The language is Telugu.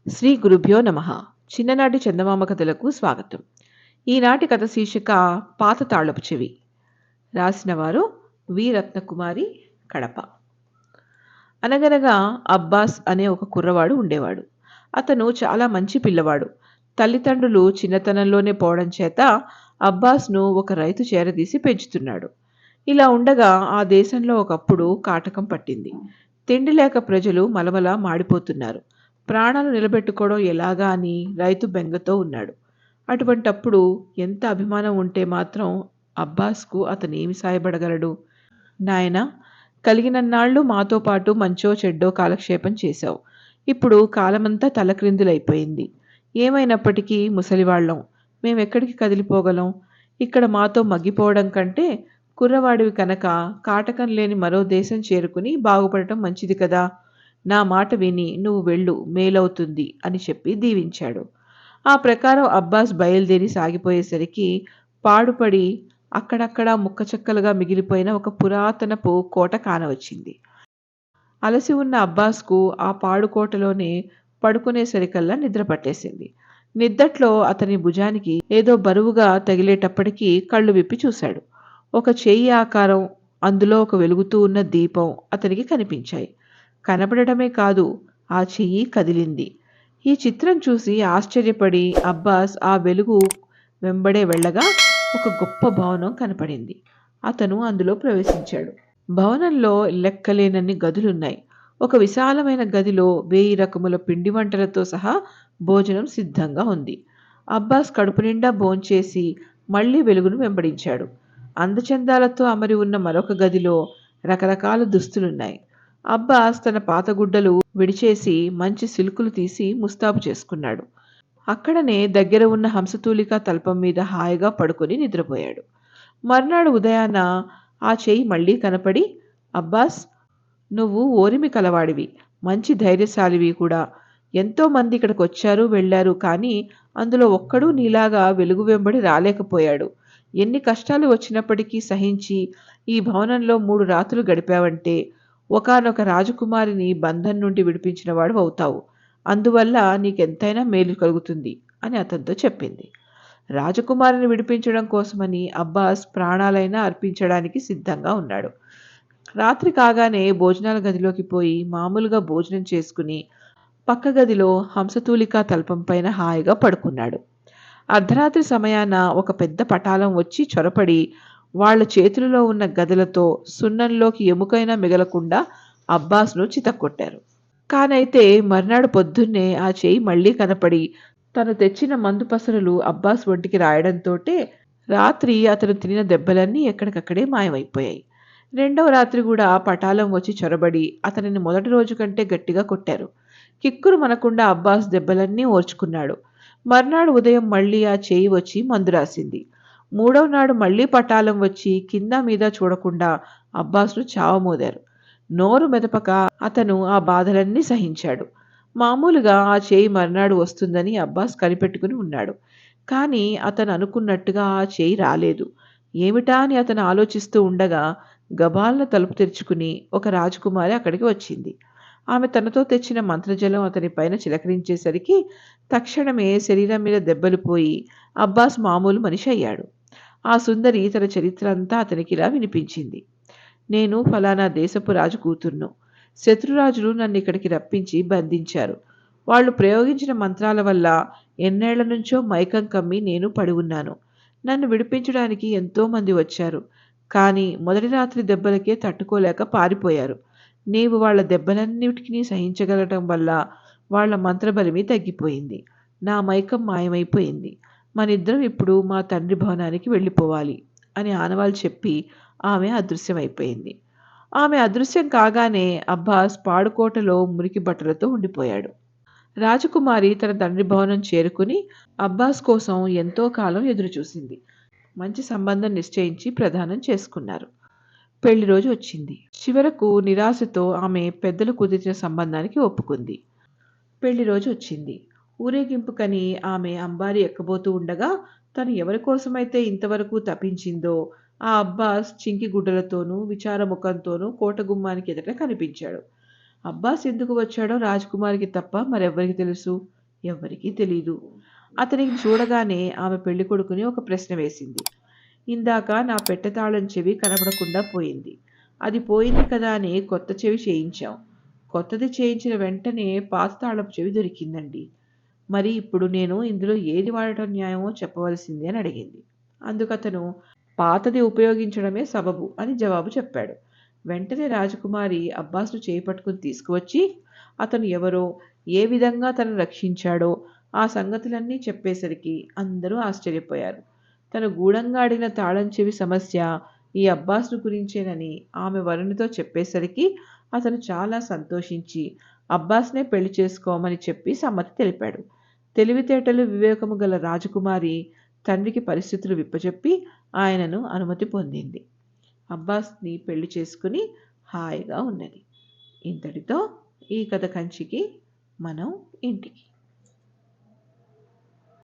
శ్రీ గురుభ్యో నమః. చిన్ననాటి చందమామ కథలకు స్వాగతం. ఈనాటి కథ శీర్షిక పాత తాళపు చెవి. రాసినవారు వి రత్నకుమారి, కడప. అనగనగా అబ్బాస్ అనే ఒక కుర్రవాడు ఉండేవాడు. అతను చాలా మంచి పిల్లవాడు. తల్లిదండ్రులు చిన్నతనంలోనే పోవడం చేత అబ్బాస్ను ఒక రైతు చేరదీసి పెంచుతున్నాడు. ఇలా ఉండగా ఆ దేశంలో ఒకప్పుడు కాటకం పట్టింది. తిండి లేక ప్రజలు మలమల మాడిపోతున్నారు. ప్రాణాలు నిలబెట్టుకోవడం ఎలాగా అని రైతు బెంగతో ఉన్నాడు. అటువంటప్పుడు ఎంత అభిమానం ఉంటే మాత్రం అబ్బాస్కు అతనేమి సాయపడగలడు? నాయనా, కలిగినన్నాళ్ళు మాతో పాటు మంచో చెడ్డో కాలక్షేపం చేశావు. ఇప్పుడు కాలమంతా తలక్రిందులైపోయింది. ఏమైనప్పటికీ ముసలివాళ్ళం. మేమెక్కడికి కదిలిపోగలం? ఇక్కడ మాతో మగ్గిపోవడం కంటే కుర్రవాడివి కనుక కాటకం లేని మరో దేశం చేరుకుని బాగుపడటం మంచిది కదా. నా మాట విని నువ్వు వెళ్ళు, మేలవుతుంది అని చెప్పి దీవించాడు. ఆ ప్రకారం అబ్బాస్ బయలుదేరి సాగిపోయేసరికి పాడుపడి అక్కడక్కడా ముక్కచెక్కలుగా మిగిలిపోయిన ఒక పురాతనపు కోట కానవచ్చింది. అలసి ఉన్న అబ్బాస్కు ఆ పాడుకోటలోనే పడుకునేసరికల్లా నిద్ర పట్టేసింది. నిద్దట్లో అతని భుజానికి ఏదో బరువుగా తగిలేటప్పటికీ కళ్ళు విప్పి చూశాడు. ఒక చెయ్యి ఆకారం, అందులో ఒక వెలుగుతూ ఉన్న దీపం అతనికి కనిపించాయి. కనపడటమే కాదు, ఆ చెయ్యి కదిలింది. ఈ చిత్రం చూసి ఆశ్చర్యపడి అబ్బాస్ ఆ వెలుగు వెంబడే వెళ్ళగా ఒక గొప్ప భవనం కనపడింది. అతను అందులో ప్రవేశించాడు. భవనంలో లెక్కలేనన్ని గదులున్నాయి. ఒక విశాలమైన గదిలో 1000 రకముల పిండి వంటలతో సహా భోజనం సిద్ధంగా ఉంది. అబ్బాస్ కడుపు నిండా భోంచేసి మళ్లీ వెలుగును వెంబడించాడు. అందచందాలతో అమరి ఉన్న మరొక గదిలో రకరకాల దుస్తులున్నాయి. అబ్బాస్ తన పాత గుడ్డలు విడిచేసి మంచి సిల్కులు తీసి ముస్తాబు చేసుకున్నాడు. అక్కడనే దగ్గర ఉన్న హంసతూలిక తల్పం మీద హాయిగా పడుకొని నిద్రపోయాడు. మర్నాడు ఉదయాన ఆ చెయ్యి మళ్లీ కనపడి, అబ్బాస్, నువ్వు ఓరిమి కలవాడివి, మంచి ధైర్యశాలివి కూడా. ఎంతో మంది ఇక్కడికి వచ్చారు వెళ్ళారు, కానీ అందులో ఒక్కడూ నీలాగా వెలుగు వెంబడి రాలేకపోయాడు. ఎన్ని కష్టాలు వచ్చినప్పటికీ సహించి ఈ భవనంలో 3 రాత్రులు గడిపావంటే ఒకానొక రాజకుమారిని బంధం నుండి విడిపించిన వాడు అవుతావు. అందువల్ల నీకెంతైనా మేలు కలుగుతుంది అని అతనితో చెప్పింది. రాజకుమారిని విడిపించడం కోసమని అబ్బాస్ ప్రాణాలైనా అర్పించడానికి సిద్ధంగా ఉన్నాడు. రాత్రి కాగానే భోజనాల గదిలోకి పోయి మామూలుగా భోజనం చేసుకుని పక్క గదిలో హంసతూలికా తల్పం పైన హాయిగా పడుకున్నాడు. అర్ధరాత్రి సమయాన ఒక పెద్ద పటాలం వచ్చి చొరపడి వాళ్ల చేతులలో ఉన్న గదలతో సున్నంలోకి ఎముకైనా మిగలకుండా అబ్బాస్ను చితక్కొట్టారు. కానైతే మర్నాడు పొద్దున్నే ఆ చేయి మళ్లీ కనపడి తను తెచ్చిన మందు పసరులు అబ్బాస్ ఒంటికి రాయడంతోటే రాత్రి అతను తినిన దెబ్బలన్నీ ఎక్కడికక్కడే మాయమైపోయాయి. రెండవ రాత్రి కూడా పటాలం వచ్చి చొరబడి అతనిని మొదటి రోజు కంటే గట్టిగా కొట్టారు. కిక్కురు మనకుండా అబ్బాస్ దెబ్బలన్నీ ఓర్చుకున్నాడు. మర్నాడు ఉదయం మళ్లీ ఆ చేయి వచ్చి మందు రాసింది. మూడవ నాడు మళ్లీ పటాలం వచ్చి కింద మీద చూడకుండా అబ్బాస్ను చావమోదారు. నోరు మెదపక అతను ఆ బాధలన్నీ సహించాడు. మామూలుగా ఆ చేయి మర్నాడు వస్తుందని అబ్బాస్ కనిపెట్టుకుని ఉన్నాడు. కానీ అతను అనుకున్నట్టుగా ఆ చేయి రాలేదు. ఏమిటా అని అతను ఆలోచిస్తూ ఉండగా గబాల్న తలుపు తెరుచుకుని ఒక రాజకుమారి అక్కడికి వచ్చింది. ఆమె తనతో తెచ్చిన మంత్రజలం అతని పైన చిలకరించేసరికి తక్షణమే శరీరం మీద దెబ్బలు పోయి అబ్బాస్ మామూలు మనిషి అయ్యాడు. ఆ సుందరి తన చరిత్ర అంతా అతనికిలా వినిపించింది. నేను ఫలానా దేశపు రాజు కూతుర్ను. శత్రురాజులు నన్ను ఇక్కడికి రప్పించి బంధించారు. వాళ్ళు ప్రయోగించిన మంత్రాల వల్ల ఎన్నేళ్ల నుంచో మైకం కమ్మి నేను పడి ఉన్నాను. నన్ను విడిపించడానికి ఎంతోమంది వచ్చారు. కానీ మొదటి రాత్రి దెబ్బలకే తట్టుకోలేక పారిపోయారు. నీవు వాళ్ల దెబ్బలన్నిటికీ సహించగలటం వల్ల వాళ్ల మంత్రబలిమి తగ్గిపోయింది. నా మైకం మాయమైపోయింది. మనిద్దరం ఇప్పుడు మా తండ్రి భవనానికి వెళ్ళిపోవాలి అని ఆనవాలు చెప్పి ఆమె అదృశ్యమైపోయింది. ఆమె అదృశ్యం కాగానే అబ్బాస్ పాడుకోటలో మురికి బట్టలతో ఉండిపోయాడు. రాజకుమారి తన తండ్రి భవనం చేరుకుని అబ్బాస్ కోసం ఎంతో కాలం ఎదురుచూసింది. మంచి సంబంధం నిశ్చయించి ప్రదానం చేసుకున్నారు. పెళ్లి రోజు వచ్చింది. చివరకు నిరాశతో ఆమె పెద్దలు కుదిర్చిన సంబంధానికి ఒప్పుకుంది. పెళ్లి రోజు వచ్చింది. ఊరేగింపుకని ఆమె అంబారి ఎక్కబోతూ ఉండగా తను ఎవరి కోసమైతే ఇంతవరకు తపించిందో ఆ అబ్బాస్ చింకి గుడ్డలతోనూ విచారముఖంతోనూ కోట గుమ్మానికి ఎదుట కనిపించాడు. అబ్బాస్ ఎందుకు వచ్చాడో రాజకుమారికి తప్ప మరెవ్వరికి తెలుసు? ఎవ్వరికీ తెలీదు. అతనిని చూడగానే ఆమె పెళ్ళికొడుకుని ఒక ప్రశ్న వేసింది. ఇందాక నా పెట్టె తాళం చెవి కనబడకుండా పోయింది. అది పోయింది కదా అని కొత్త చెవి చేయించాం. కొత్తది చేయించిన వెంటనే పాత తాళపు చెవి దొరికిందండి. మరి ఇప్పుడు నేను ఇందులో ఏది వాడటం న్యాయమో చెప్పవలసింది అని అడిగింది. అందుకతను పాతది ఉపయోగించడమే సబబు అని జవాబు చెప్పాడు. వెంటనే రాజకుమారి అబ్బాస్ను చేపట్టుకుని తీసుకువచ్చి అతను ఎవరో, ఏ విధంగా తనను రక్షించాడో ఆ సంగతులన్నీ చెప్పేసరికి అందరూ ఆశ్చర్యపోయారు. తను గూఢంగా అడిగిన తాళం చెవి సమస్య ఈ అబ్బాస్ను గురించేనని ఆమె వరునితో చెప్పేసరికి అతను చాలా సంతోషించి అబ్బాస్నే పెళ్లి చేసుకోమని చెప్పి సమ్మతి తెలిపాడు. తెలివితేటలు వివేకము గల రాజకుమారి తండ్రికి పరిస్థితులు విప్పచెప్పి ఆయనను అనుమతి పొందింది. అబ్బాస్ని పెళ్లి చేసుకుని హాయిగా ఉన్నది. ఇంతటితో ఈ కథ కంచికి, మనం ఇంటికి.